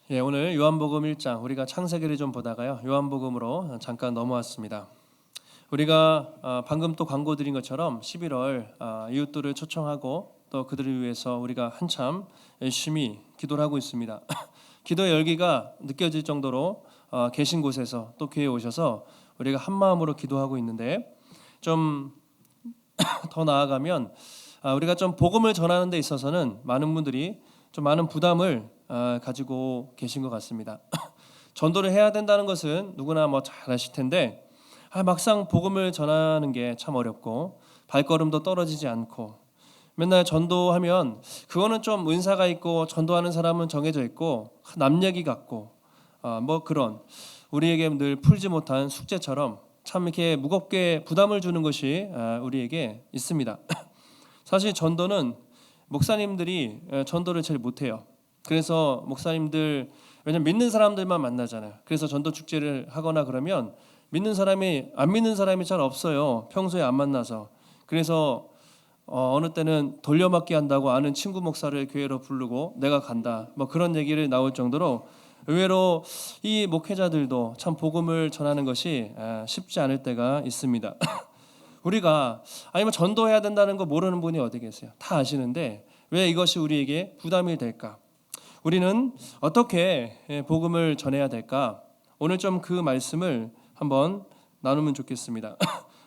오늘 요한복음 1장 우리가 창세기를 좀 보다가요 요한복음으로 잠깐 넘어왔습니다. 우리가 방금 또 광고 드린 것처럼 11월 이웃들을 초청하고 또 그들을 위해서 우리가 한참 열심히 기도를 하고 있습니다. 기도의 열기가 느껴질 정도로 계신 곳에서 또 교회에 오셔서 우리가 한 마음으로 기도하고 있는데 좀 더 나아가면 우리가 좀 복음을 전하는 데 있어서는 많은 분들이 좀 많은 부담을 가지고 계신 것 같습니다. 전도를 해야 된다는 것은 누구나 잘 아실 텐데 막상 복음을 전하는 게 참 어렵고 발걸음도 떨어지지 않고 맨날 전도하면 그거는 좀 은사가 있고 전도하는 사람은 정해져 있고 남 얘기 같고 그런 우리에게 늘 풀지 못한 숙제처럼 참 이렇게 무겁게 부담을 주는 것이 우리에게 있습니다. 사실 전도는 목사님들이 전도를 제일 못해요. 그래서 목사님들 왜냐면 믿는 사람들만 만나잖아요. 그래서 전도 축제를 하거나 그러면 믿는 사람이 안 믿는 사람이 잘 없어요. 평소에 안 만나서. 그래서 어느 때는 돌려막기 한다고 아는 친구 목사를 교회로 부르고 내가 간다. 그런 얘기를 나올 정도로 의외로 이 목회자들도 참 복음을 전하는 것이 쉽지 않을 때가 있습니다. 우리가 아니면 전도해야 된다는 거 모르는 분이 어디 계세요? 다 아시는데 왜 이것이 우리에게 부담이 될까? 우리는 어떻게 복음을 전해야 될까? 오늘 좀 그 말씀을 한번 나누면 좋겠습니다.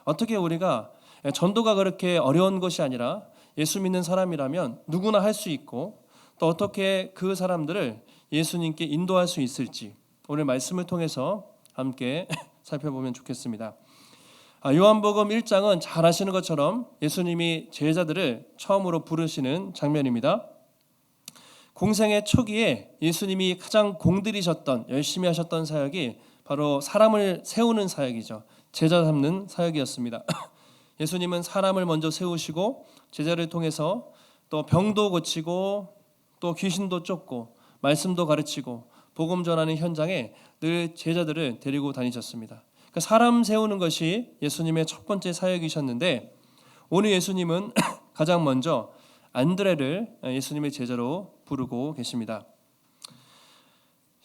어떻게 우리가 전도가 그렇게 어려운 것이 아니라 예수 믿는 사람이라면 누구나 할 수 있고 또 어떻게 그 사람들을 예수님께 인도할 수 있을지 오늘 말씀을 통해서 함께 살펴보면 좋겠습니다. 요한복음 1장은 잘 아시는 것처럼 예수님이 제자들을 처음으로 부르시는 장면입니다. 공생의 초기에 예수님이 가장 공들이셨던 열심히 하셨던 사역이 바로 사람을 세우는 사역이죠. 제자 삼는 사역이었습니다. 예수님은 사람을 먼저 세우시고 제자를 통해서 또 병도 고치고 또 귀신도 쫓고 말씀도 가르치고 복음 전하는 현장에 늘 제자들을 데리고 다니셨습니다. 그러니까 사람 세우는 것이 예수님의 첫 번째 사역이셨는데 오늘 예수님은 가장 먼저 안드레를 예수님의 제자로 부르고 계십니다.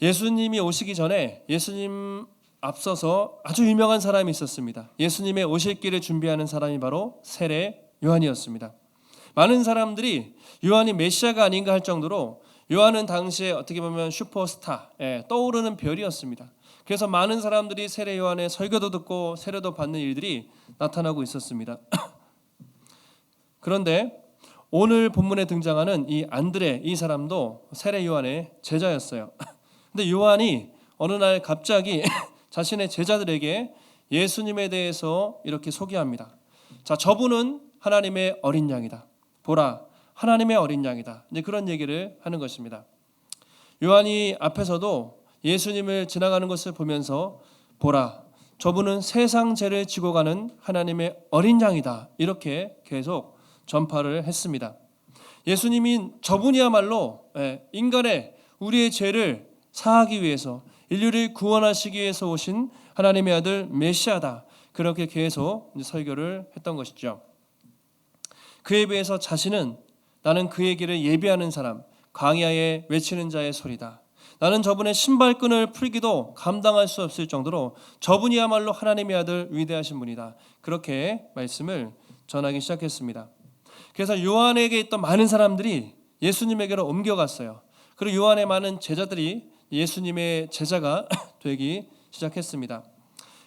예수님이 오시기 전에 예수님 앞서서 아주 유명한 사람이 있었습니다. 예수님의 오실 길을 준비하는 사람이 바로 세례 요한이었습니다. 많은 사람들이 요한이 메시아가 아닌가 할 정도로 요한은 당시에 어떻게 보면 슈퍼스타, 떠오르는 별이었습니다. 그래서 많은 사람들이 세례 요한의 설교도 듣고 세례도 받는 일들이 나타나고 있었습니다. 그런데 오늘 본문에 등장하는 이 안드레 이 사람도 세례 요한의 제자였어요. 근데 요한이 어느 날 갑자기 자신의 제자들에게 예수님에 대해서 이렇게 소개합니다. 자, 저분은 하나님의 어린 양이다. 보라, 하나님의 어린 양이다. 이제 그런 얘기를 하는 것입니다. 요한이 앞에서도 예수님을 지나가는 것을 보면서 보라, 저분은 세상 죄를 지고 가는 하나님의 어린 양이다. 이렇게 계속 전파를 했습니다. 예수님이 저분이야말로 인간의 우리의 죄를 사하기 위해서 인류를 구원하시기 위해서 오신 하나님의 아들 메시아다. 그렇게 계속 설교를 했던 것이죠. 그에 비해서 자신은 나는 그의 길을 예비하는 사람, 광야에 외치는 자의 소리다. 나는 저분의 신발끈을 풀기도 감당할 수 없을 정도로 저분이야말로 하나님의 아들 위대하신 분이다. 그렇게 말씀을 전하기 시작했습니다. 그래서 요한에게 있던 많은 사람들이 예수님에게로 옮겨갔어요. 그리고 요한의 많은 제자들이 예수님의 제자가 되기 시작했습니다.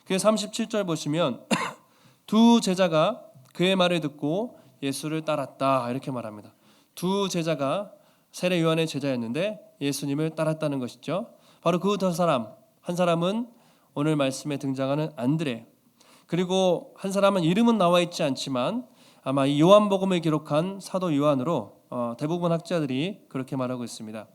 그래서 37절 보시면 두 제자가 그의 말을 듣고 예수를 따랐다 이렇게 말합니다. 두 제자가 세례 요한의 제자였는데 예수님을 따랐다는 것이죠. 바로 그 두 사람, 한 사람은 오늘 말씀에 등장하는 안드레, 그리고 한 사람은 이름은 나와 있지 않지만 아마 이 요한복음을 기록한 사도 요한으로 대부분 학자들이 그렇게 말하고 있습니다.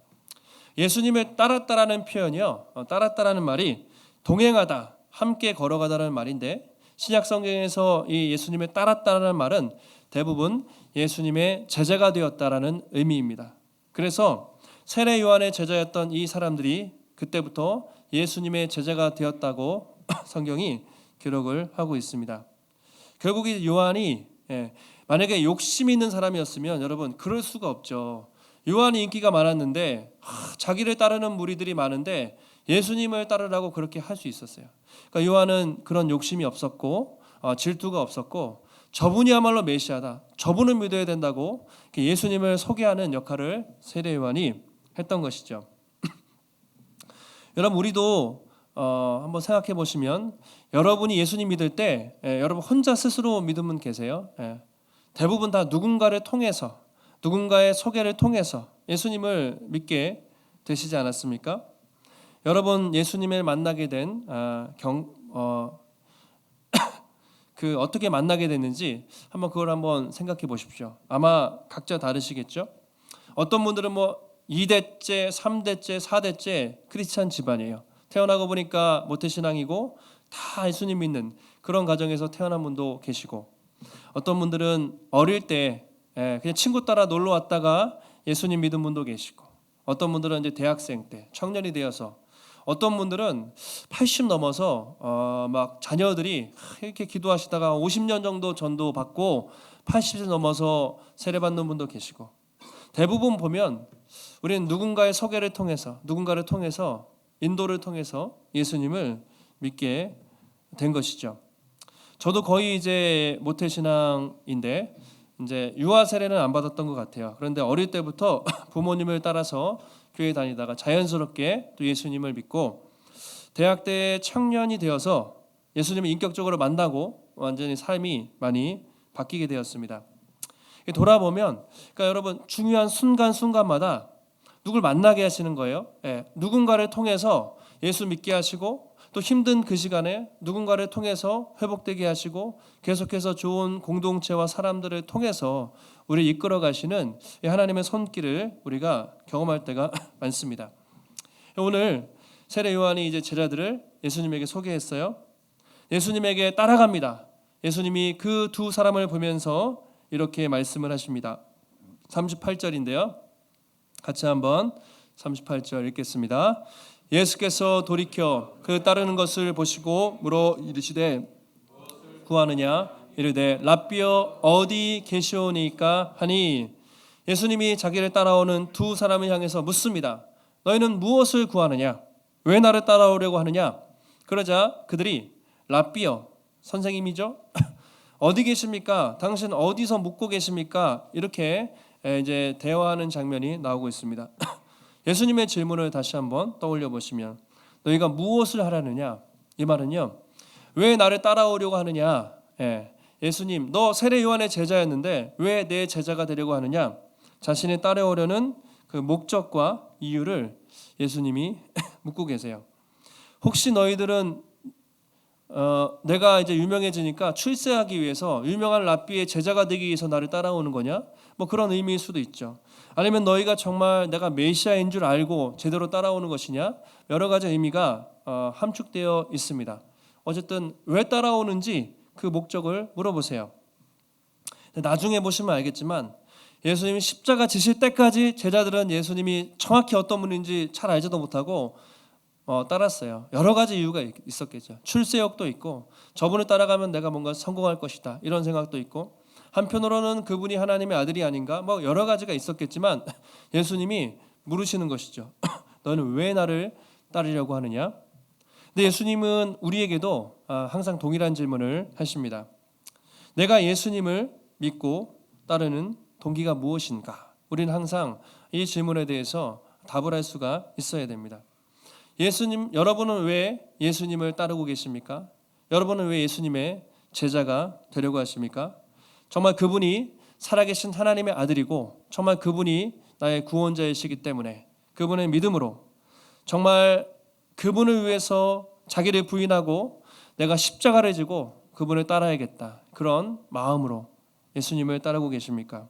예수님을 따랐다라는 표현이요, 따랐다라는 말이 동행하다, 함께 걸어가다라는 말인데 신약 성경에서 이 예수님을 따랐다라는 말은 대부분 예수님의 제자가 되었다라는 의미입니다. 그래서 세례 요한의 제자였던 이 사람들이 그때부터 예수님의 제자가 되었다고 성경이 기록을 하고 있습니다. 결국 이 요한이 만약에 욕심 있는 사람이었으면 여러분 그럴 수가 없죠. 요한이 인기가 많았는데 자기를 따르는 무리들이 많은데 예수님을 따르라고 그렇게 할 수 있었어요. 그러니까 요한은 그런 욕심이 없었고 질투가 없었고 저분이야말로 메시아다. 저분을 믿어야 된다고 예수님을 소개하는 역할을 세례 요한이 했던 것이죠. 여러분 우리도 한번 생각해 보시면 여러분이 예수님 믿을 때 여러분 혼자 스스로 믿으면 계세요? 대부분 다 누군가를 통해서 누군가의 소개를 통해서 예수님을 믿게 되시지 않았습니까? 여러분 예수님을 만나게 된 어떻게 만나게 됐는지 그걸 한번 생각해 보십시오. 아마 각자 다르시겠죠? 어떤 분들은 2대째, 3대째, 4대째 크리스찬 집안이에요. 태어나고 보니까 모태신앙이고 다 예수님 믿는 그런 가정에서 태어난 분도 계시고, 어떤 분들은 어릴 때 그냥 친구 따라 놀러 왔다가 예수님 믿은 분도 계시고, 어떤 분들은 이제 대학생 때 청년이 되어서, 어떤 분들은 80 넘어서 막 자녀들이 이렇게 기도하시다가 50년 정도 전도 받고 80세 넘어서 세례 받는 분도 계시고, 대부분 보면 우리는 누군가의 소개를 통해서, 누군가를 통해서, 인도를 통해서 예수님을 믿게 된 것이죠. 저도 거의 이제 모태신앙인데 이제 유아 세례는 안 받았던 것 같아요. 그런데 어릴 때부터 부모님을 따라서 교회 다니다가 자연스럽게 또 예수님을 믿고, 대학 때 청년이 되어서 예수님을 인격적으로 만나고 완전히 삶이 많이 바뀌게 되었습니다. 돌아보면 그러니까 여러분 중요한 순간순간마다 누굴 만나게 하시는 거예요. 누군가를 통해서 예수 믿게 하시고, 또 힘든 그 시간에 누군가를 통해서 회복되게 하시고, 계속해서 좋은 공동체와 사람들을 통해서 우리를 이끌어 가시는 하나님의 손길을 우리가 경험할 때가 많습니다. 오늘 세례 요한이 이제 제자들을 예수님에게 소개했어요. 예수님에게 따라갑니다. 예수님이 그 두 사람을 보면서 이렇게 말씀을 하십니다. 38절인데요. 같이 한번 38절 읽겠습니다. 예수께서 돌이켜 그 따르는 것을 보시고 물어 이르시되 구하느냐? 이르되 랍비여 어디 계시오니까 하니, 예수님이 자기를 따라오는 두 사람을 향해서 묻습니다. 너희는 무엇을 구하느냐? 왜 나를 따라오려고 하느냐? 그러자 그들이 랍비여, 선생님이죠? 어디 계십니까? 당신 어디서 묵고 계십니까? 이렇게 이제 대화하는 장면이 나오고 있습니다. 예수님의 질문을 다시 한번 떠올려 보시면, 너희가 무엇을 하라느냐? 이 말은요, 왜 나를 따라오려고 하느냐? 예수님, 너 세례 요한의 제자였는데 왜 내 제자가 되려고 하느냐? 자신이 따라오려는 그 목적과 이유를 예수님이 묻고 계세요. 혹시 너희들은 내가 이제 유명해지니까 출세하기 위해서 유명한 랍비의 제자가 되기 위해서 나를 따라오는 거냐? 그런 의미일 수도 있죠. 아니면 너희가 정말 내가 메시아인 줄 알고 제대로 따라오는 것이냐? 여러 가지 의미가 함축되어 있습니다. 어쨌든 왜 따라오는지 그 목적을 물어보세요. 나중에 보시면 알겠지만 예수님이 십자가 지실 때까지 제자들은 예수님이 정확히 어떤 분인지 잘 알지도 못하고 따랐어요. 여러 가지 이유가 있었겠죠. 출세욕도 있고, 저분을 따라가면 내가 뭔가 성공할 것이다, 이런 생각도 있고, 한편으로는 그분이 하나님의 아들이 아닌가, 여러 가지가 있었겠지만 예수님이 물으시는 것이죠. 너는 왜 나를 따르려고 하느냐? 근데 예수님은 우리에게도 항상 동일한 질문을 하십니다. 내가 예수님을 믿고 따르는 동기가 무엇인가? 우리는 항상 이 질문에 대해서 답을 할 수가 있어야 됩니다. 여러분은 왜 예수님을 따르고 계십니까? 여러분은 왜 예수님의 제자가 되려고 하십니까? 정말 그분이 살아계신 하나님의 아들이고, 정말 그분이 나의 구원자이시기 때문에 그분의 믿음으로 정말 그분을 위해서 자기를 부인하고 내가 십자가를 지고 그분을 따라야겠다, 그런 마음으로 예수님을 따르고 계십니까?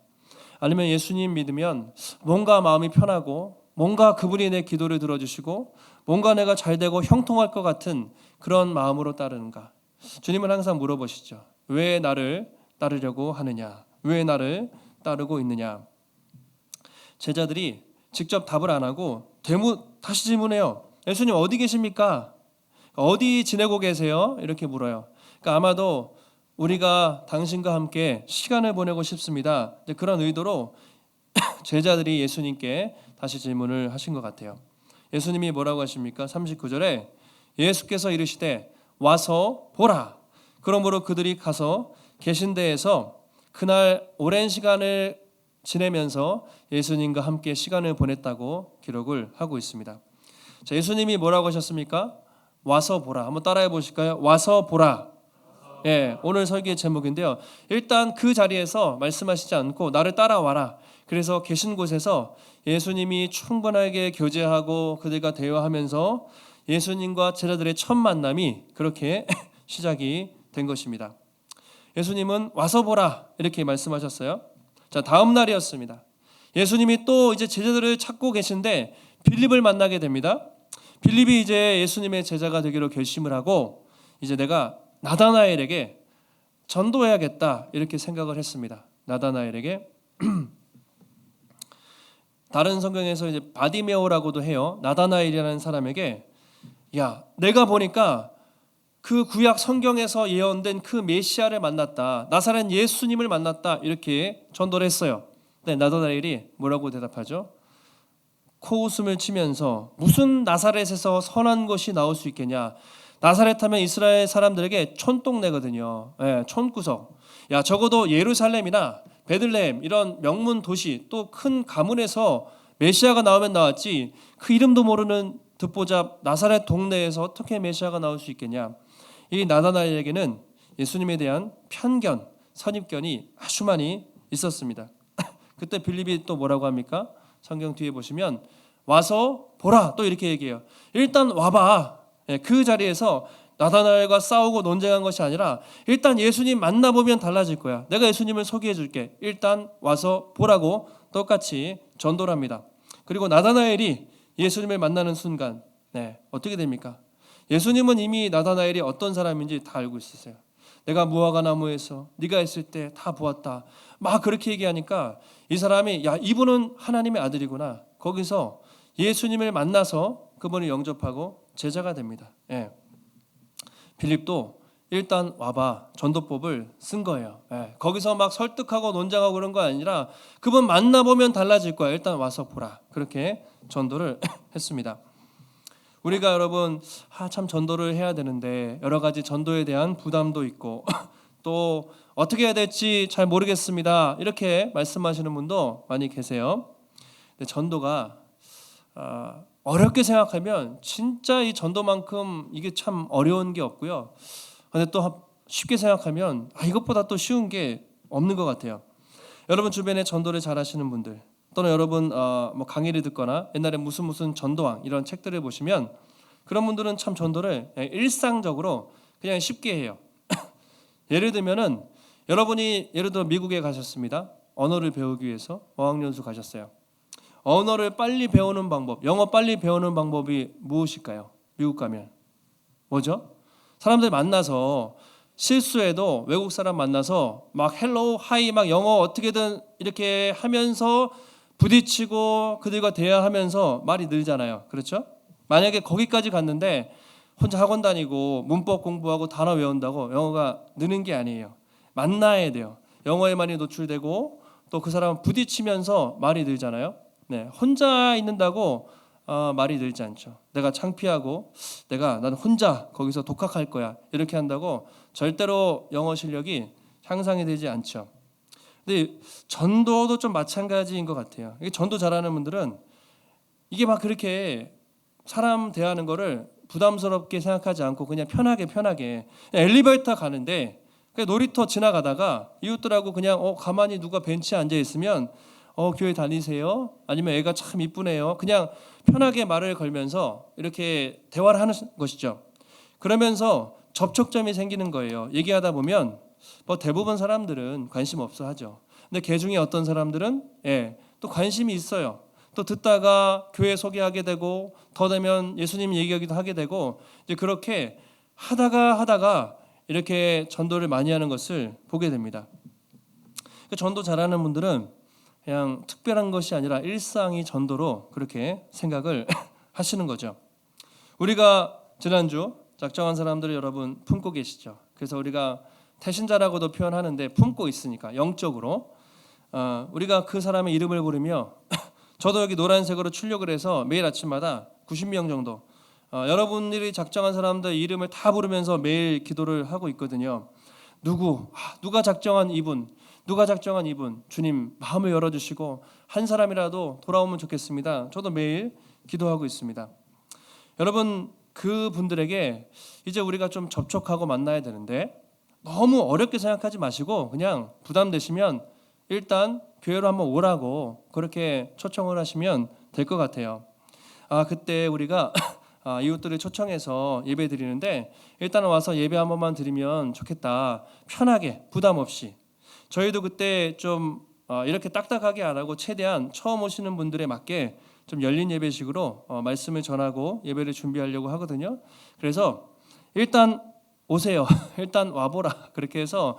아니면 예수님 믿으면 뭔가 마음이 편하고, 뭔가 그분이 내 기도를 들어주시고, 뭔가 내가 잘되고 형통할 것 같은 그런 마음으로 따르는가? 주님은 항상 물어보시죠. 왜 나를 따르려고 하느냐? 왜 나를 따르고 있느냐? 제자들이 직접 답을 안 하고 다시 질문해요. 예수님 어디 계십니까? 어디 지내고 계세요? 이렇게 물어요. 그러니까 아마도 우리가 당신과 함께 시간을 보내고 싶습니다, 그런 의도로 제자들이 예수님께 다시 질문을 하신 것 같아요. 예수님이 뭐라고 하십니까? 39절에 예수께서 이르시되 와서 보라. 그러므로 그들이 가서 계신 데에서 그날 오랜 시간을 지내면서 예수님과 함께 시간을 보냈다고 기록을 하고 있습니다. 자, 예수님이 뭐라고 하셨습니까? 와서 보라. 한번 따라해 보실까요? 와서 보라. 예, 오늘 설교의 제목인데요. 일단 그 자리에서 말씀하시지 않고 나를 따라와라. 그래서 계신 곳에서 예수님이 충분하게 교제하고 그들과 대화하면서 예수님과 제자들의 첫 만남이 그렇게 시작이 된 것입니다. 예수님은 와서 보라 이렇게 말씀하셨어요. 자, 다음 날이었습니다. 예수님이 또 이제 제자들을 찾고 계신데 빌립을 만나게 됩니다. 빌립이 이제 예수님의 제자가 되기로 결심을 하고 이제 내가 나다나엘에게 전도해야겠다 이렇게 생각을 했습니다. 나다나엘에게 다른 성경에서 이제 바디메오라고도 해요. 나다나엘이라는 사람에게 야, 내가 보니까 그 구약 성경에서 예언된 그 메시아를 만났다. 나사렛 예수님을 만났다. 이렇게 전도를 했어요. 네, 나다나엘이 뭐라고 대답하죠? 코웃음을 치면서 무슨 나사렛에서 선한 것이 나올 수 있겠냐. 나사렛 하면 이스라엘 사람들에게 촌동네거든요. 네, 촌구석. 야, 적어도 예루살렘이나 베들레헴 이런 명문 도시 또 큰 가문에서 메시아가 나오면 나왔지 그 이름도 모르는 듣보잡 나사렛 동네에서 어떻게 메시아가 나올 수 있겠냐. 이 나다나엘에게는 예수님에 대한 편견, 선입견이 아주 많이 있었습니다. 그때 빌립이 또 뭐라고 합니까? 성경 뒤에 보시면 와서 보라 또 이렇게 얘기해요. 일단 와봐. 그 자리에서 나다나엘과 싸우고 논쟁한 것이 아니라 일단 예수님 만나보면 달라질 거야. 내가 예수님을 소개해 줄게. 일단 와서 보라고 똑같이 전도를 합니다. 그리고 나다나엘이 예수님을 만나는 순간 어떻게 됩니까? 예수님은 이미 나다나엘이 어떤 사람인지 다 알고 있으세요. 내가 무화과 나무에서 네가 있을 때 다 보았다. 막 그렇게 얘기하니까 이 사람이 야, 이분은 하나님의 아들이구나. 거기서 예수님을 만나서 그분을 영접하고 제자가 됩니다. 빌립도 일단 와봐 전도법을 쓴 거예요. 거기서 막 설득하고 논쟁하고 그런 거 아니라 그분 만나보면 달라질 거야. 일단 와서 보라. 그렇게 전도를 했습니다. 우리가 여러분 참 전도를 해야 되는데 여러 가지 전도에 대한 부담도 있고 또 어떻게 해야 될지 잘 모르겠습니다. 이렇게 말씀하시는 분도 많이 계세요. 근데 전도가 어렵게 생각하면 진짜 이 전도만큼 이게 참 어려운 게 없고요. 근데 또 쉽게 생각하면 이것보다 또 쉬운 게 없는 것 같아요. 여러분 주변에 전도를 잘하시는 분들 또는 여러분 뭐 강의를 듣거나 옛날에 무슨 전도왕 이런 책들을 보시면 그런 분들은 참 전도를 일상적으로 그냥 쉽게 해요. 예를 들면은 여러분이 예를 들어 미국에 가셨습니다. 언어를 배우기 위해서 어학연수 가셨어요. 언어를 빨리 배우는 방법, 영어 빨리 배우는 방법이 무엇일까요? 미국 가면 뭐죠? 사람들 만나서 실수해도 외국 사람 만나서 막 헬로우, 하이 막 영어 어떻게든 이렇게 하면서 부딪히고 그들과 대화하면서 말이 늘잖아요. 그렇죠? 만약에 거기까지 갔는데 혼자 학원 다니고 문법 공부하고 단어 외운다고 영어가 느는 게 아니에요. 만나야 돼요. 영어에 많이 노출되고 또 그 사람은 부딪히면서 말이 늘잖아요. 혼자 있는다고 말이 늘지 않죠. 내가 창피하고 나는 혼자 거기서 독학할 거야 이렇게 한다고 절대로 영어 실력이 향상이 되지 않죠. 근데 전도도 좀 마찬가지인 것 같아요. 전도 잘하는 분들은 이게 막 그렇게 사람 대하는 거를 부담스럽게 생각하지 않고 그냥 편하게 엘리베이터 가는데 놀이터 지나가다가 이웃들하고 그냥 가만히 누가 벤치에 앉아 있으면 교회 다니세요? 아니면 애가 참 이쁘네요. 그냥 편하게 말을 걸면서 이렇게 대화를 하는 것이죠. 그러면서 접촉점이 생기는 거예요. 얘기하다 보면 뭐 대부분 사람들은 관심 없어 하죠. 근데 그 중에 어떤 사람들은 또 관심이 있어요. 또 듣다가 교회 소개하게 되고 더 되면 예수님 얘기하기도 하게 되고 이제 그렇게 하다가 이렇게 전도를 많이 하는 것을 보게 됩니다. 전도 잘하는 분들은 그냥 특별한 것이 아니라 일상이 전도로 그렇게 생각을 하시는 거죠. 우리가 지난주 작정한 사람들을 여러분 품고 계시죠. 그래서 우리가 태신자라고도 표현하는데 품고 있으니까 영적으로 우리가 그 사람의 이름을 부르며 저도 여기 노란색으로 출력을 해서 매일 아침마다 90명 정도 여러분들이 작정한 사람들 이름을 다 부르면서 매일 기도를 하고 있거든요. 누가 작정한 이분, 누가 작정한 이분, 주님 마음을 열어주시고 한 사람이라도 돌아오면 좋겠습니다. 저도 매일 기도하고 있습니다. 여러분, 그 분들에게 이제 우리가 좀 접촉하고 만나야 되는데 너무 어렵게 생각하지 마시고 그냥 부담되시면 일단 교회로 한번 오라고 그렇게 초청을 하시면 될 것 같아요. 그때 우리가 이웃들을 초청해서 예배 드리는데 일단 와서 예배 한 번만 드리면 좋겠다. 편하게 부담 없이. 저희도 그때 좀 이렇게 딱딱하게 안 하고 최대한 처음 오시는 분들에 맞게 좀 열린 예배식으로 말씀을 전하고 예배를 준비하려고 하거든요. 그래서 일단 오세요. 일단 와보라. 그렇게 해서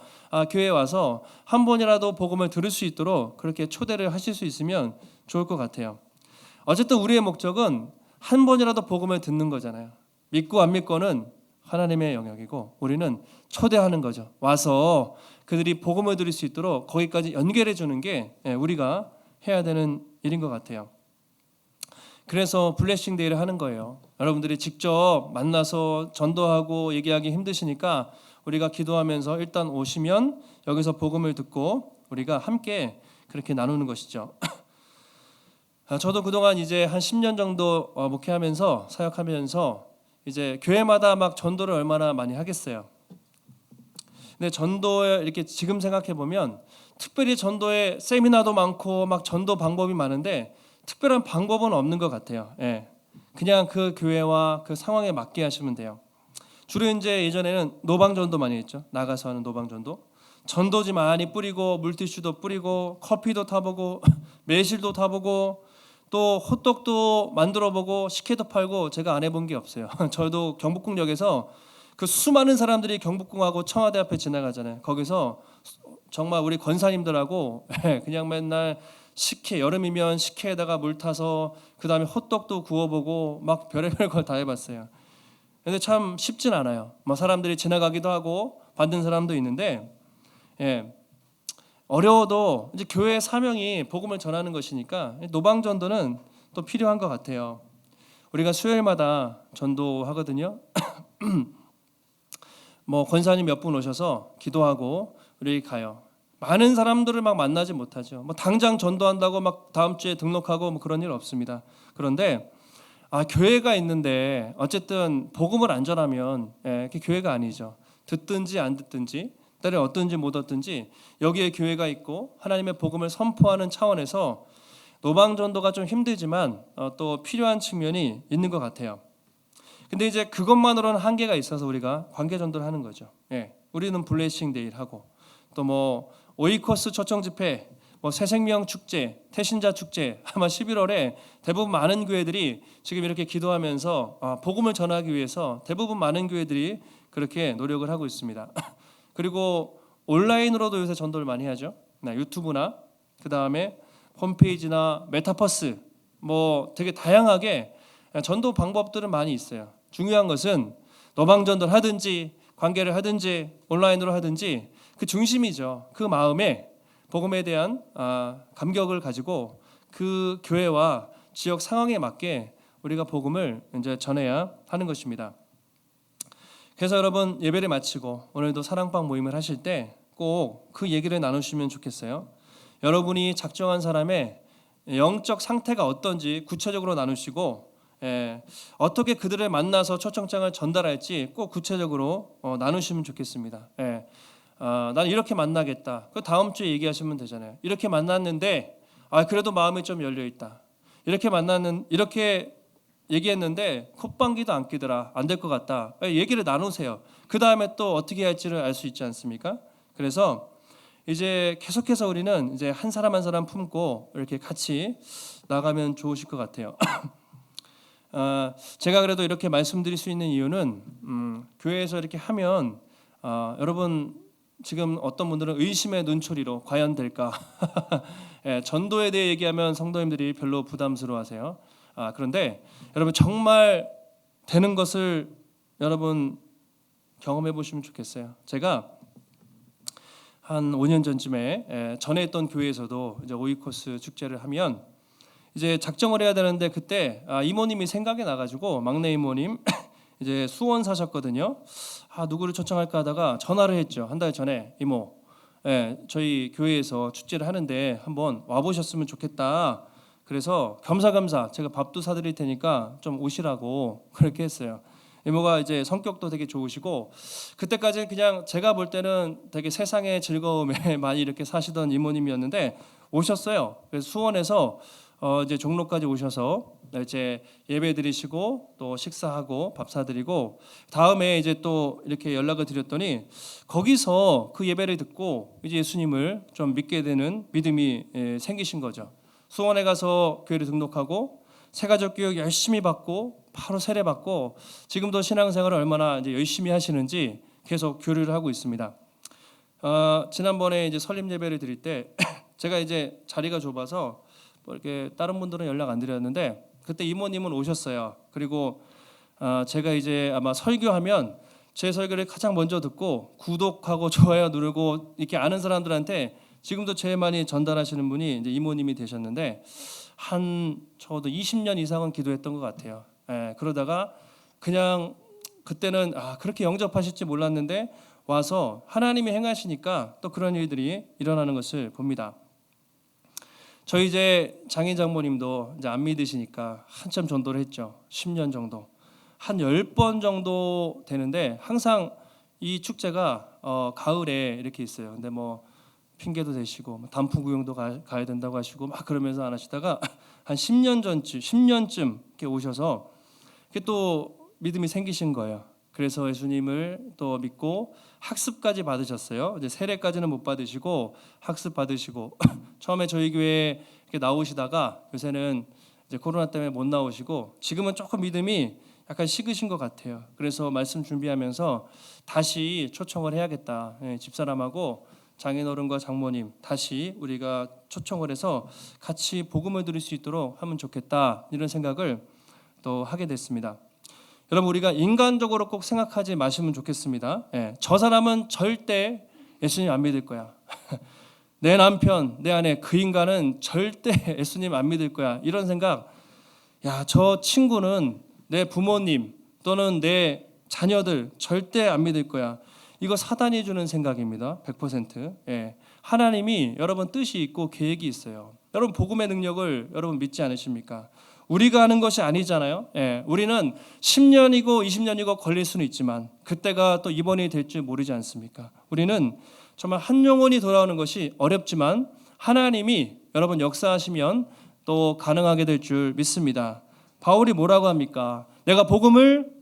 교회에 와서 한 번이라도 복음을 들을 수 있도록 그렇게 초대를 하실 수 있으면 좋을 것 같아요. 어쨌든 우리의 목적은 한 번이라도 복음을 듣는 거잖아요. 믿고 안 믿고는 하나님의 영역이고 우리는 초대하는 거죠. 와서 그들이 복음을 들을 수 있도록 거기까지 연결해 주는 게 우리가 해야 되는 일인 것 같아요. 그래서 블레싱 데이를 하는 거예요. 여러분들이 직접 만나서 전도하고 얘기하기 힘드시니까 우리가 기도하면서 일단 오시면 여기서 복음을 듣고 우리가 함께 그렇게 나누는 것이죠. 저도 그동안 이제 한 10년 정도 목회하면서 사역하면서 이제 교회마다 막 전도를 얼마나 많이 하겠어요. 근데 전도에 이렇게 지금 생각해 보면 특별히 전도에 세미나도 많고 막 전도 방법이 많은데 특별한 방법은 없는 것 같아요. 그냥 그 교회와 그 상황에 맞게 하시면 돼요. 주로 이제 예전에는 노방전도 많이 했죠. 나가서 하는 노방전도. 전도지 많이 뿌리고 물티슈도 뿌리고 커피도 타보고 매실도 타보고 또 호떡도 만들어보고 식혜도 팔고 제가 안 해본 게 없어요. 저도 경복궁역에서 그 수많은 사람들이 경복궁하고 청와대 앞에 지나가잖아요. 거기서 정말 우리 권사님들하고 그냥 맨날 식혜, 여름이면 식혜에다가 물 타서 그 다음에 호떡도 구워보고 막 별의별 걸 다 해봤어요. 근데 참 쉽진 않아요. 뭐 사람들이 지나가기도 하고 받는 사람도 있는데 어려워도 이제 교회의 사명이 복음을 전하는 것이니까 노방전도는 또 필요한 것 같아요. 우리가 수요일마다 전도하거든요. 뭐 권사님 몇 분 오셔서 기도하고 우리 가요. 많은 사람들을 막 만나지 못하죠. 뭐 당장 전도한다고 막 다음 주에 등록하고 뭐 그런 일 없습니다. 그런데 교회가 있는데 어쨌든 복음을 안 전하면 그게 교회가 아니죠. 듣든지 안 듣든지 때를 얻든지 못 얻든지 여기에 교회가 있고 하나님의 복음을 선포하는 차원에서 노방전도가 좀 힘들지만 또 필요한 측면이 있는 것 같아요. 근데 이제 그것만으로는 한계가 있어서 우리가 관계전도를 하는 거죠. 우리는 블레싱 데이를 하고 또 뭐 오이코스 초청 집회, 뭐 새생명 축제, 태신자 축제 아마 11월에 대부분 많은 교회들이 지금 이렇게 기도하면서 복음을 전하기 위해서 대부분 많은 교회들이 그렇게 노력을 하고 있습니다. 그리고 온라인으로도 요새 전도를 많이 하죠. 유튜브나 그 다음에 홈페이지나 메타버스 뭐 되게 다양하게 전도 방법들은 많이 있어요. 중요한 것은 노방전도를 하든지 관계를 하든지 온라인으로 하든지 그 중심이죠. 그 마음에 복음에 대한 감격을 가지고 그 교회와 지역 상황에 맞게 우리가 복음을 이제 전해야 하는 것입니다. 그래서 여러분 예배를 마치고 오늘도 사랑방 모임을 하실 때 꼭 그 얘기를 나누시면 좋겠어요. 여러분이 작정한 사람의 영적 상태가 어떤지 구체적으로 나누시고 어떻게 그들을 만나서 초청장을 전달할지 꼭 구체적으로 나누시면 좋겠습니다. 난 이렇게 만나겠다. 그 다음 주에 얘기하시면 되잖아요. 이렇게 만났는데 그래도 마음이 좀 열려 있다. 이렇게 얘기했는데 콧방귀도 안 끼더라. 안 될 것 같다. 얘기를 나누세요. 그 다음에 또 어떻게 할지를 알 수 있지 않습니까? 그래서 이제 계속해서 우리는 이제 한 사람 한 사람 품고 이렇게 같이 나가면 좋으실 것 같아요. 제가 그래도 이렇게 말씀드릴 수 있는 이유는 교회에서 이렇게 하면 여러분 지금 어떤 분들은 의심의 눈초리로 과연 될까? 전도에 대해 얘기하면 성도님들이 별로 부담스러워하세요. 그런데 여러분 정말 되는 것을 여러분 경험해 보시면 좋겠어요. 제가 한 5년 전쯤에 전에 있던 교회에서도 이제 오이코스 축제를 하면 이제 작정을 해야 되는데 그때 이모님이 생각이 나가지고 막내 이모님 이제 수원 사셨거든요. 누구를 초청할까 하다가 전화를 했죠. 한 달 전에 이모, 저희 교회에서 축제를 하는데 한번 와보셨으면 좋겠다. 그래서 겸사겸사 제가 밥도 사드릴 테니까 좀 오시라고 그렇게 했어요. 이모가 이제 성격도 되게 좋으시고 그때까지 그냥 제가 볼 때는 되게 세상의 즐거움에 많이 이렇게 사시던 이모님이었는데 오셨어요. 그래서 수원에서 이제 종로까지 오셔서 이제 예배 드리시고 또 식사하고 밥 사드리고 다음에 이제 또 이렇게 연락을 드렸더니 거기서 그 예배를 듣고 이제 예수님을 좀 믿게 되는 믿음이 생기신 거죠. 수원에 가서 교회를 등록하고 새가족 교육 열심히 받고 바로 세례 받고 지금도 신앙생활을 얼마나 이제 열심히 하시는지 계속 교류를 하고 있습니다. 지난번에 이제 설립 예배를 드릴 때 제가 이제 자리가 좁아서 뭐 이렇게 다른 분들은 연락 안 드렸는데 그때 이모님은 오셨어요. 그리고 제가 이제 아마 설교하면 제 설교를 가장 먼저 듣고 구독하고 좋아요 누르고 이렇게 아는 사람들한테 지금도 제일 많이 전달하시는 분이 이제 이모님이 되셨는데 한 적어도 20년 이상은 기도했던 것 같아요. 그러다가 그냥 그때는 그렇게 영접하실지 몰랐는데 와서 하나님이 행하시니까 또 그런 일들이 일어나는 것을 봅니다. 저희 이제 장인 장모님도 이제 안 믿으시니까 한참 전도를 했죠. 10년 정도. 한 10번 정도 되는데 항상 이 축제가 가을에 이렇게 있어요. 근데 뭐 핑계도 대시고 단풍 구경도 가야 된다고 하시고 막 그러면서 안 하시다가 한 10년쯤 이렇게 오셔서 이렇게 또 믿음이 생기신 거예요. 그래서 예수님을 또 믿고 학습까지 받으셨어요. 이제 세례까지는 못 받으시고 학습 받으시고 처음에 저희 교회에 이렇게 나오시다가 요새는 이제 코로나 때문에 못 나오시고 지금은 조금 믿음이 약간 식으신 것 같아요. 그래서 말씀 준비하면서 다시 초청을 해야겠다. 집사람하고 장인어른과 장모님 다시 우리가 초청을 해서 같이 복음을 들을 수 있도록 하면 좋겠다 이런 생각을 또 하게 됐습니다. 여러분 우리가 인간적으로 꼭 생각하지 마시면 좋겠습니다. 저 사람은 절대 예수님 안 믿을 거야. 내 남편, 내 아내 그 인간은 절대 예수님 안 믿을 거야. 이런 생각. 저 친구는 내 부모님 또는 내 자녀들 절대 안 믿을 거야. 이거 사단이 주는 생각입니다. 100%. 하나님이 여러분 뜻이 있고 계획이 있어요. 여러분 복음의 능력을 여러분 믿지 않으십니까? 우리가 하는 것이 아니잖아요. 우리는 10년이고 20년이고 걸릴 수는 있지만 그때가 또 이번이 될 줄 모르지 않습니까? 우리는 정말 한 영혼이 돌아오는 것이 어렵지만 하나님이 여러분 역사하시면 또 가능하게 될 줄 믿습니다. 바울이 뭐라고 합니까? 내가 복음을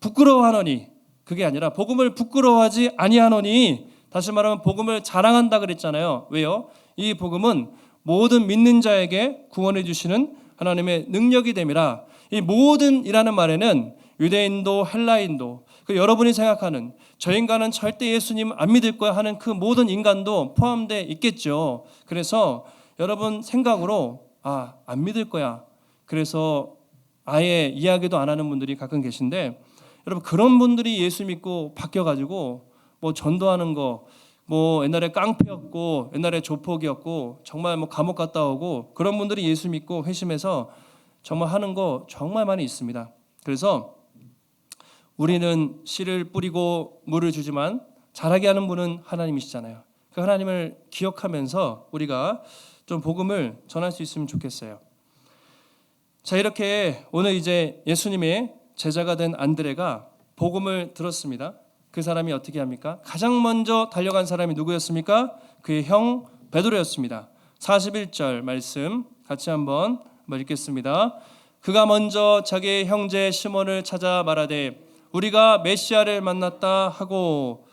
부끄러워하노니 그게 아니라 복음을 부끄러워하지 아니하노니 다시 말하면 복음을 자랑한다 그랬잖아요. 왜요? 이 복음은 모든 믿는 자에게 구원해 주시는 하나님의 능력이 됨이라. 이 모든이라는 말에는 유대인도 헬라인도 여러분이 생각하는 저 인간은 절대 예수님 안 믿을 거야 하는 그 모든 인간도 포함되어 있겠죠. 그래서 여러분 생각으로 안 믿을 거야. 그래서 아예 이야기도 안 하는 분들이 가끔 계신데 여러분 그런 분들이 예수 믿고 바뀌어가지고 뭐 전도하는 거 뭐 옛날에 깡패였고 옛날에 조폭이었고 정말 뭐 감옥 갔다 오고 그런 분들이 예수 믿고 회심해서 정말 하는 거 정말 많이 있습니다. 그래서 우리는 씨를 뿌리고 물을 주지만 자라게 하는 분은 하나님이시잖아요. 그 하나님을 기억하면서 우리가 좀 복음을 전할 수 있으면 좋겠어요. 자, 이렇게 오늘 이제 예수님의 제자가 된 안드레가 복음을 들었습니다. 그 사람이 어떻게 합니까? 가장 먼저 달려간 사람이 누구였습니까? 그의 형 베드로였습니다. 41절 말씀 같이 한번 읽겠습니다. 그가 먼저 자기의 형제 시몬을 찾아 말하되 우리가 메시아를 만났다 하고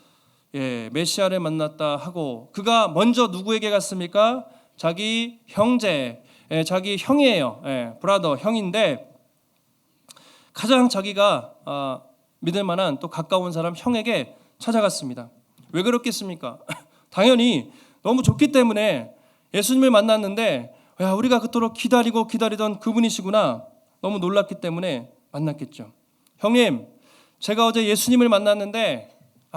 메시아를 만났다 하고 그가 먼저 누구에게 갔습니까? 자기 형제, 자기 형이에요. 브라더 형인데 가장 자기가 믿을 만한 또 가까운 사람 형에게 찾아갔습니다. 왜 그렇겠습니까? 당연히 너무 좋기 때문에 예수님을 만났는데 우리가 그토록 기다리던 그분이시구나 너무 놀랐기 때문에 만났겠죠. 형님, 제가 어제 예수님을 만났는데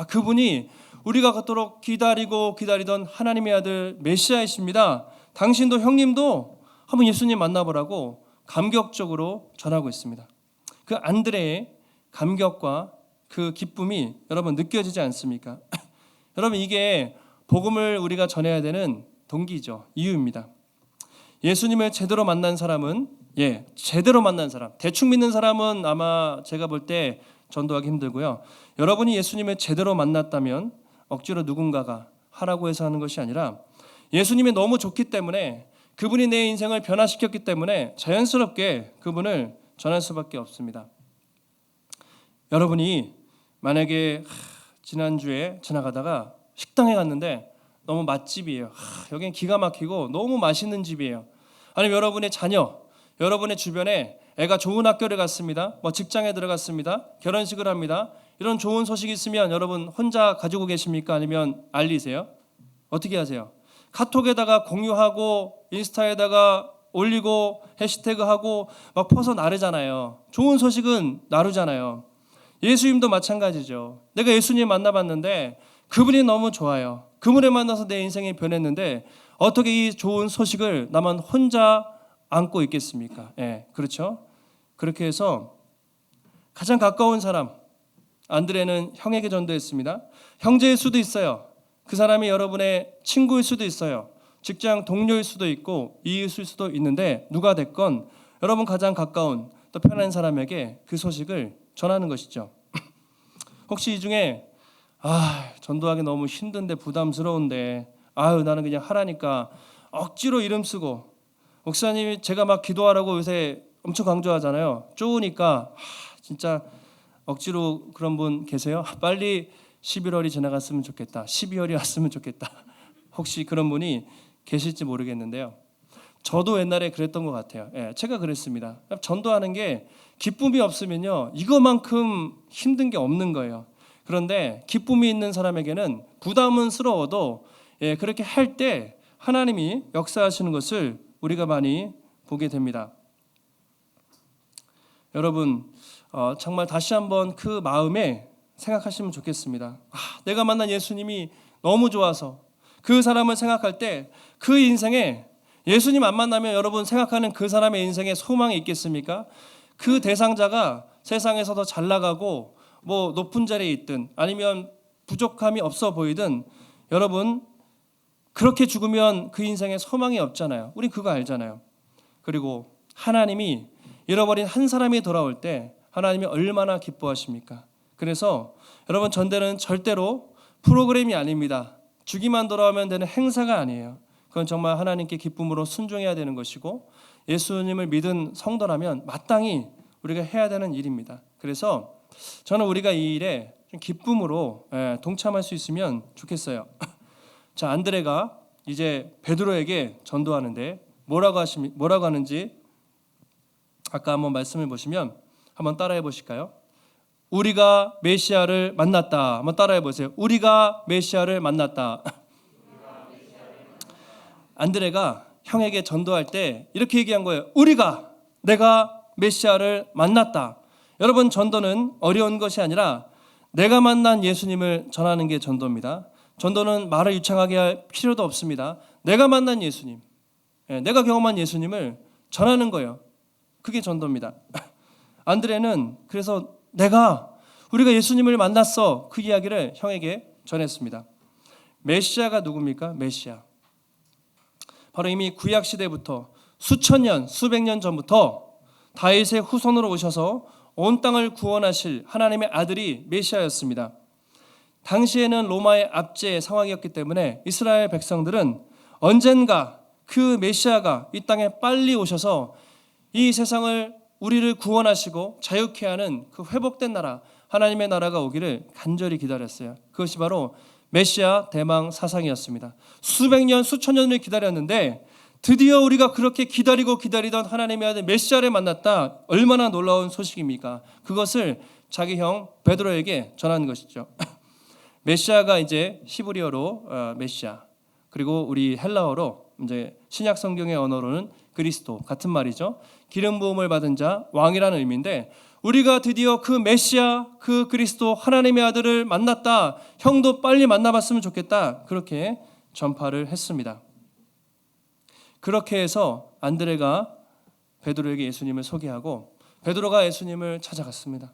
그분이 우리가 그토록 기다리던 하나님의 아들 메시아이십니다. 당신도 형님도 한번 예수님 만나보라고 감격적으로 전하고 있습니다. 그 안드레의 감격과 그 기쁨이 여러분 느껴지지 않습니까? 여러분 이게 복음을 우리가 전해야 되는 동기죠. 이유입니다. 예수님을 제대로 만난 사람은 제대로 만난 사람, 대충 믿는 사람은 아마 제가 볼 때 전도하기 힘들고요. 여러분이 예수님을 제대로 만났다면 억지로 누군가가 하라고 해서 하는 것이 아니라 예수님이 너무 좋기 때문에 그분이 내 인생을 변화시켰기 때문에 자연스럽게 그분을 전할 수밖에 없습니다. 여러분이 만약에 지난주에 지나가다가 식당에 갔는데 너무 맛집이에요. 여긴 기가 막히고 너무 맛있는 집이에요. 아니면 여러분의 자녀, 여러분의 주변에 애가 좋은 학교를 갔습니다. 직장에 들어갔습니다. 결혼식을 합니다. 이런 좋은 소식이 있으면 여러분 혼자 가지고 계십니까? 아니면 알리세요? 어떻게 하세요? 카톡에다가 공유하고 인스타에다가 올리고 해시태그하고 막 퍼서 나르잖아요. 좋은 소식은 나르잖아요. 예수님도 마찬가지죠. 내가 예수님 만나봤는데 그분이 너무 좋아요. 그분을 만나서 내 인생이 변했는데 어떻게 이 좋은 소식을 나만 혼자 안고 있겠습니까? 그렇죠? 그렇게 해서 가장 가까운 사람 안드레는 형에게 전도했습니다. 형제일 수도 있어요. 그 사람이 여러분의 친구일 수도 있어요. 직장 동료일 수도 있고 이웃일 수도 있는데 누가 됐건 여러분 가장 가까운 또 편한 사람에게 그 소식을 전하는 것이죠. 혹시 이 중에 전도하기 너무 힘든데 부담스러운데 나는 그냥 하라니까 억지로 이름 쓰고 목사님이 제가 막 기도하라고 요새 엄청 강조하잖아요. 좋으니까 진짜 억지로 그런 분 계세요? 빨리 11월이 지나갔으면 좋겠다. 12월이 왔으면 좋겠다. 혹시 그런 분이 계실지 모르겠는데요. 저도 옛날에 그랬던 것 같아요. 제가 그랬습니다. 전도하는 게 기쁨이 없으면요, 이거만큼 힘든 게 없는 거예요. 그런데 기쁨이 있는 사람에게는 부담스러워도 그렇게 할 때 하나님이 역사하시는 것을 우리가 많이 보게 됩니다. 여러분 정말 다시 한번 그 마음에 생각하시면 좋겠습니다. 내가 만난 예수님이 너무 좋아서 그 사람을 생각할 때 그 인생에 예수님 안 만나면 여러분 생각하는 그 사람의 인생에 소망이 있겠습니까? 그 대상자가 세상에서 더 잘 나가고 높은 자리에 있든 아니면 부족함이 없어 보이든 여러분 그렇게 죽으면 그 인생에 소망이 없잖아요. 우리 그거 알잖아요. 그리고 하나님이 잃어버린 한 사람이 돌아올 때 하나님이 얼마나 기뻐하십니까? 그래서 여러분 전대는 절대로 프로그램이 아닙니다. 주기만 돌아오면 되는 행사가 아니에요. 그건 정말 하나님께 기쁨으로 순종해야 되는 것이고 예수님을 믿은 성도라면 마땅히 우리가 해야 되는 일입니다. 그래서 저는 우리가 이 일에 좀 기쁨으로 동참할 수 있으면 좋겠어요. 자, 안드레가 이제 베드로에게 전도하는데 뭐라고 하는지 아까 한번 말씀을 보시면 한번 따라해 보실까요? 우리가 메시아를 만났다. 한번 따라해 보세요. 우리가 메시아를 만났다. 안드레가 형에게 전도할 때 이렇게 얘기한 거예요. 내가 메시아를 만났다. 여러분 전도는 어려운 것이 아니라 내가 만난 예수님을 전하는 게 전도입니다. 전도는 말을 유창하게 할 필요도 없습니다. 내가 만난 예수님, 내가 경험한 예수님을 전하는 거예요. 그게 전도입니다. 안드레는 그래서 우리가 예수님을 만났어. 그 이야기를 형에게 전했습니다. 메시아가 누굽니까? 메시아. 바로 이미 구약 시대부터 수천 년, 수백 년 전부터 다윗의 후손으로 오셔서 온 땅을 구원하실 하나님의 아들이 메시아였습니다. 당시에는 로마의 압제 상황이었기 때문에 이스라엘 백성들은 언젠가 그 메시아가 이 땅에 빨리 오셔서 이 세상을 우리를 구원하시고 자유케 하는 그 회복된 나라, 하나님의 나라가 오기를 간절히 기다렸어요. 그것이 바로 메시아 대망 사상이었습니다. 수백 년, 수천 년을 기다렸는데 드디어 우리가 그렇게 기다리던 하나님의 아들 메시아를 만났다. 얼마나 놀라운 소식입니까? 그것을 자기 형 베드로에게 전한 것이죠. 메시아가 이제 히브리어로 메시아, 그리고 우리 헬라어로 이제 신약 성경의 언어로는 그리스도 같은 말이죠. 기름 부음을 받은 자, 왕이라는 의미인데 우리가 드디어 그 메시아, 그 그리스도 하나님의 아들을 만났다. 형도 빨리 만나봤으면 좋겠다. 그렇게 전파를 했습니다. 그렇게 해서 안드레가 베드로에게 예수님을 소개하고 베드로가 예수님을 찾아갔습니다.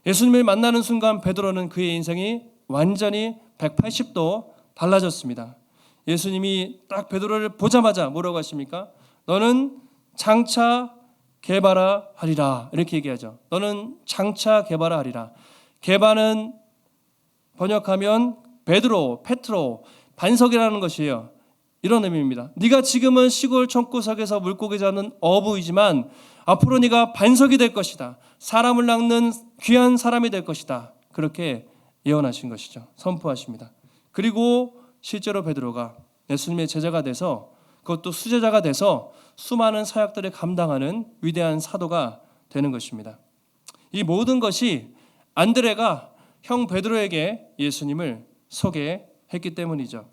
예수님을 만나는 순간 베드로는 그의 인생이 완전히 180도 달라졌습니다. 예수님이 딱 베드로를 보자마자 뭐라고 하십니까? 너는 장차 게바라 하리라, 이렇게 얘기하죠. 너는 장차 게바라 하리라. 게바는 번역하면 베드로, 페트로, 반석이라는 것이에요. 이런 의미입니다. 네가 지금은 시골 총구석에서 물고기 잡는 어부이지만 앞으로 네가 반석이 될 것이다. 사람을 낚는 귀한 사람이 될 것이다. 그렇게 예언하신 것이죠. 선포하십니다. 그리고 실제로 베드로가 예수님의 제자가 돼서, 그것도 수제자가 돼서 수많은 사역들을 감당하는 위대한 사도가 되는 것입니다. 이 모든 것이 안드레가 형 베드로에게 예수님을 소개했기 때문이죠.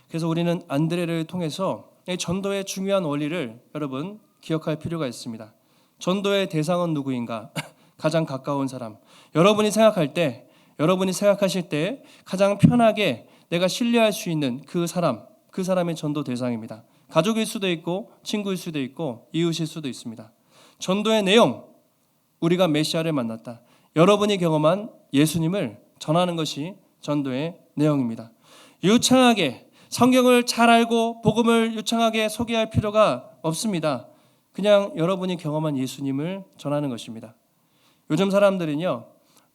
그래서 우리는 안드레를 통해서 전도의 중요한 원리를 여러분 기억할 필요가 있습니다. 전도의 대상은 누구인가? 가장 가까운 사람. 여러분이 생각하실 때 가장 편하게 내가 신뢰할 수 있는 그 사람이 전도 대상입니다. 가족일 수도 있고 친구일 수도 있고 이웃일 수도 있습니다. 전도의 내용, 우리가 메시아를 만났다. 여러분이 경험한 예수님을 전하는 것이 전도의 내용입니다. 유창하게 성경을 잘 알고 복음을 유창하게 소개할 필요가 없습니다. 그냥 여러분이 경험한 예수님을 전하는 것입니다. 요즘 사람들은요,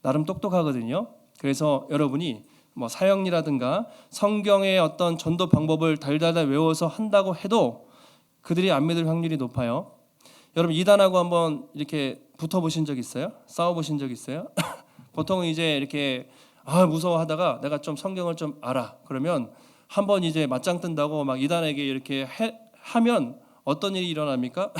나름 똑똑하거든요. 그래서 여러분이 사형리라든가 성경의 어떤 전도 방법을 달달달 외워서 한다고 해도 그들이 안 믿을 확률이 높아요. 여러분 이단하고 한번 이렇게 붙어보신 적 있어요? 싸워보신 적 있어요? 보통은 이제 이렇게 무서워하다가 내가 좀 성경을 좀 알아. 그러면 한번 이제 맞짱 뜬다고 막 이단에게 이렇게 하면 어떤 일이 일어납니까?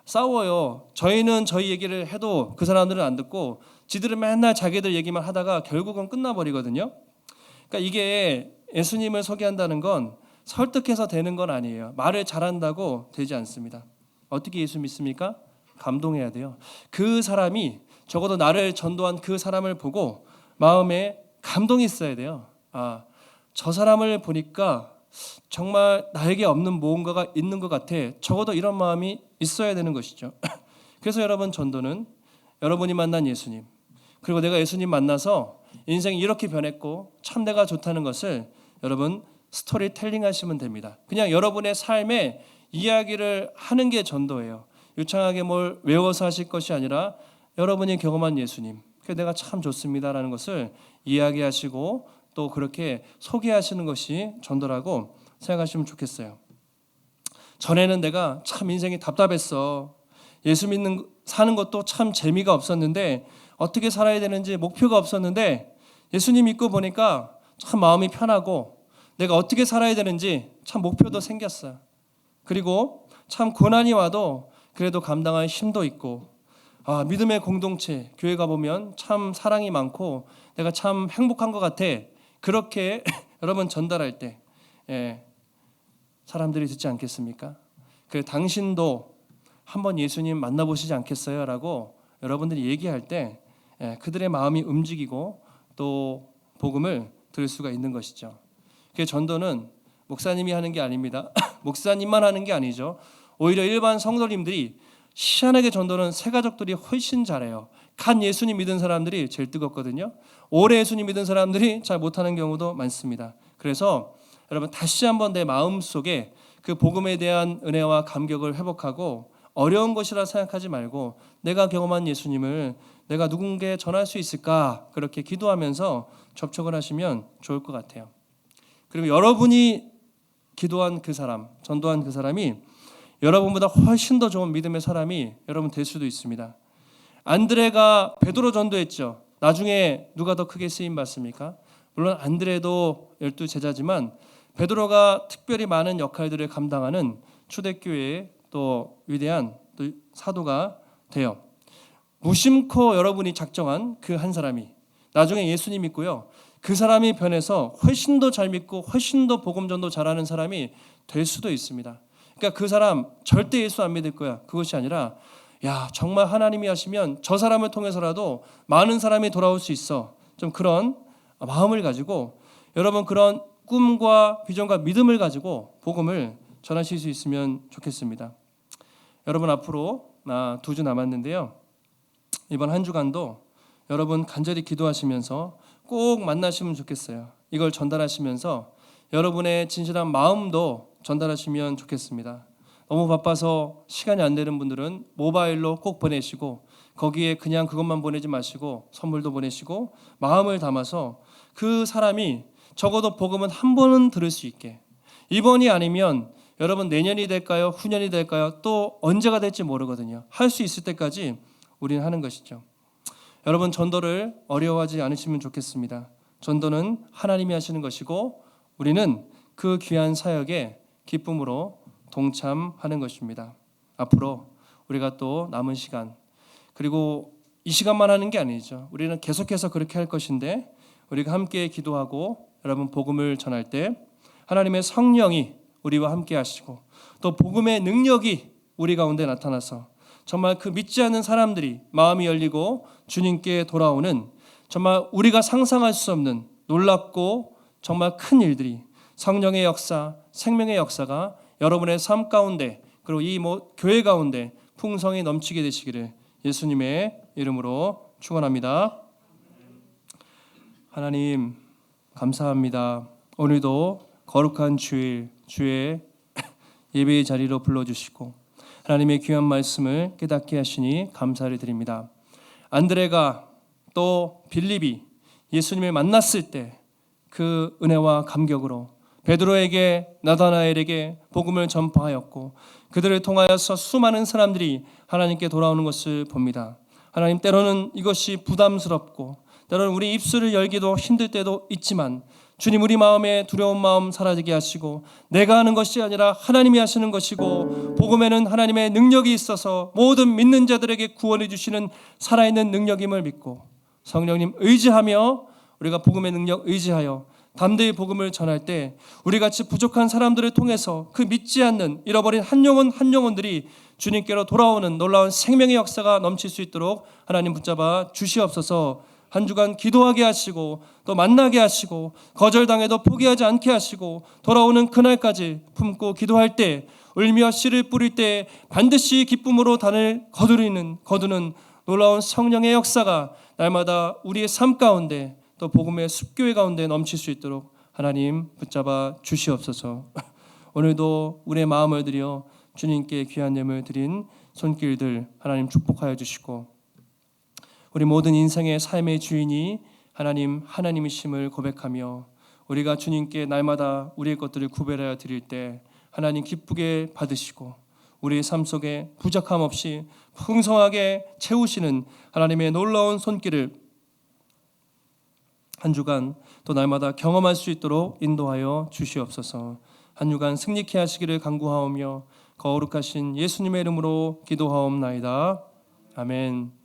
싸워요. 저희는 저희 얘기를 해도 그 사람들은 안 듣고 지들은 맨날 자기들 얘기만 하다가 결국은 끝나버리거든요. 그러니까 이게 예수님을 소개한다는 건 설득해서 되는 건 아니에요. 말을 잘한다고 되지 않습니다. 어떻게 예수 믿습니까? 감동해야 돼요. 그 사람이 적어도 나를 전도한 그 사람을 보고 마음에 감동이 있어야 돼요. 저 사람을 보니까 정말 나에게 없는 무언가가 있는 것 같아. 적어도 이런 마음이 있어야 되는 것이죠. 그래서 여러분 전도는 여러분이 만난 예수님, 그리고 내가 예수님 만나서 인생이 이렇게 변했고 참 내가 좋다는 것을 여러분 스토리텔링 하시면 됩니다. 그냥 여러분의 삶의 이야기를 하는 게 전도예요. 유창하게 뭘 외워서 하실 것이 아니라 여러분이 경험한 예수님, 그래서 내가 참 좋습니다라는 것을 이야기하시고 또 그렇게 소개하시는 것이 전도라고 생각하시면 좋겠어요. 전에는 내가 참 인생이 답답했어. 예수 믿는 사는 것도 참 재미가 없었는데 어떻게 살아야 되는지 목표가 없었는데 예수님 믿고 보니까 참 마음이 편하고 내가 어떻게 살아야 되는지 참 목표도 생겼어요. 그리고 참 고난이 와도 그래도 감당할 힘도 있고 믿음의 공동체, 교회 가보면 참 사랑이 많고 내가 참 행복한 것 같아. 그렇게 여러분 전달할 때 사람들이 듣지 않겠습니까? 당신도 한번 예수님 만나보시지 않겠어요? 라고 여러분들이 얘기할 때 그들의 마음이 움직이고 또 복음을 들을 수가 있는 것이죠. 전도는 목사님이 하는 게 아닙니다. 목사님만 하는 게 아니죠. 오히려 일반 성도님들이 희한하게 전도는 새가족들이 훨씬 잘해요. 간 예수님 믿은 사람들이 제일 뜨겁거든요. 오래 예수님 믿은 사람들이 잘 못하는 경우도 많습니다. 그래서 여러분 다시 한번 내 마음속에 그 복음에 대한 은혜와 감격을 회복하고 어려운 것이라 생각하지 말고 내가 경험한 예수님을 내가 누군가에 전할 수 있을까 그렇게 기도하면서 접촉을 하시면 좋을 것 같아요. 그리고 여러분이 기도한 그 사람, 전도한 그 사람이 여러분보다 훨씬 더 좋은 믿음의 사람이 여러분 될 수도 있습니다. 안드레가 베드로 전도했죠. 나중에 누가 더 크게 쓰임 받습니까? 물론 안드레도 12 제자지만 베드로가 특별히 많은 역할들을 감당하는 초대교회의 또 위대한 또 사도가 돼요. 무심코 여러분이 작정한 그 한 사람이 나중에 예수님 믿고요. 그 사람이 변해서 훨씬 더 잘 믿고 훨씬 더 복음 전도 잘하는 사람이 될 수도 있습니다. 그러니까 그 사람 절대 예수 안 믿을 거야. 그것이 아니라 야, 정말 하나님이 하시면 저 사람을 통해서라도 많은 사람이 돌아올 수 있어. 좀 그런 마음을 가지고 여러분 그런 꿈과 비전과 믿음을 가지고 복음을 전하실 수 있으면 좋겠습니다. 여러분 앞으로 2주 남았는데요. 이번 한 주간도 여러분 간절히 기도하시면서 꼭 만나시면 좋겠어요. 이걸 전달하시면서 여러분의 진실한 마음도 전달하시면 좋겠습니다. 너무 바빠서 시간이 안 되는 분들은 모바일로 꼭 보내시고 거기에 그냥 그것만 보내지 마시고 선물도 보내시고 마음을 담아서 그 사람이 적어도 복음은 한 번은 들을 수 있게, 이번이 아니면 여러분 내년이 될까요? 후년이 될까요? 또 언제가 될지 모르거든요. 할 수 있을 때까지 우리는 하는 것이죠. 여러분 전도를 어려워하지 않으시면 좋겠습니다. 전도는 하나님이 하시는 것이고 우리는 그 귀한 사역에 기쁨으로 동참하는 것입니다. 앞으로 우리가 또 남은 시간, 그리고 이 시간만 하는 게 아니죠. 우리는 계속해서 그렇게 할 것인데 우리가 함께 기도하고 여러분 복음을 전할 때 하나님의 성령이 우리와 함께 하시고 또 복음의 능력이 우리 가운데 나타나서 정말 그 믿지 않는 사람들이 마음이 열리고 주님께 돌아오는 정말 우리가 상상할 수 없는 놀랍고 정말 큰 일들이, 성령의 역사, 생명의 역사가 여러분의 삶 가운데 그리고 이 교회 가운데 풍성히 넘치게 되시기를 예수님의 이름으로 축원합니다. 하나님 감사합니다. 오늘도 거룩한 주일, 주의 예배의 자리로 불러주시고 하나님의 귀한 말씀을 깨닫게 하시니 감사를 드립니다. 안드레가 또 빌립이 예수님을 만났을 때 그 은혜와 감격으로 베드로에게 나다나엘에게 복음을 전파하였고 그들을 통하여서 수많은 사람들이 하나님께 돌아오는 것을 봅니다. 하나님, 때로는 이것이 부담스럽고 때로는 우리 입술을 열기도 힘들 때도 있지만 주님, 우리 마음에 두려운 마음 사라지게 하시고 내가 하는 것이 아니라 하나님이 하시는 것이고 복음에는 하나님의 능력이 있어서 모든 믿는 자들에게 구원해 주시는 살아있는 능력임을 믿고 성령님 의지하며 우리가 복음의 능력 의지하여 담대히 복음을 전할 때 우리같이 부족한 사람들을 통해서 그 믿지 않는 잃어버린 한 영혼들이 주님께로 돌아오는 놀라운 생명의 역사가 넘칠 수 있도록 하나님 붙잡아 주시옵소서. 한 주간 기도하게 하시고 또 만나게 하시고 거절당해도 포기하지 않게 하시고 돌아오는 그날까지 품고 기도할 때 울며 씨를 뿌릴 때 반드시 기쁨으로 단을 거두는 놀라운 성령의 역사가 날마다 우리의 삶 가운데 또 복음의 숲교회 가운데 넘칠 수 있도록 하나님 붙잡아 주시옵소서. 오늘도 우리의 마음을 들여 주님께 귀한 예물 드린 손길들 하나님 축복하여 주시고 우리 모든 인생의 삶의 주인이 하나님이심을 고백하며 우리가 주님께 날마다 우리의 것들을 구별하여 드릴 때 하나님 기쁘게 받으시고 우리의 삶 속에 부족함 없이 풍성하게 채우시는 하나님의 놀라운 손길을 한 주간 또 날마다 경험할 수 있도록 인도하여 주시옵소서. 한 주간 승리케 하시기를 간구하오며 거룩하신 예수님의 이름으로 기도하옵나이다. 아멘.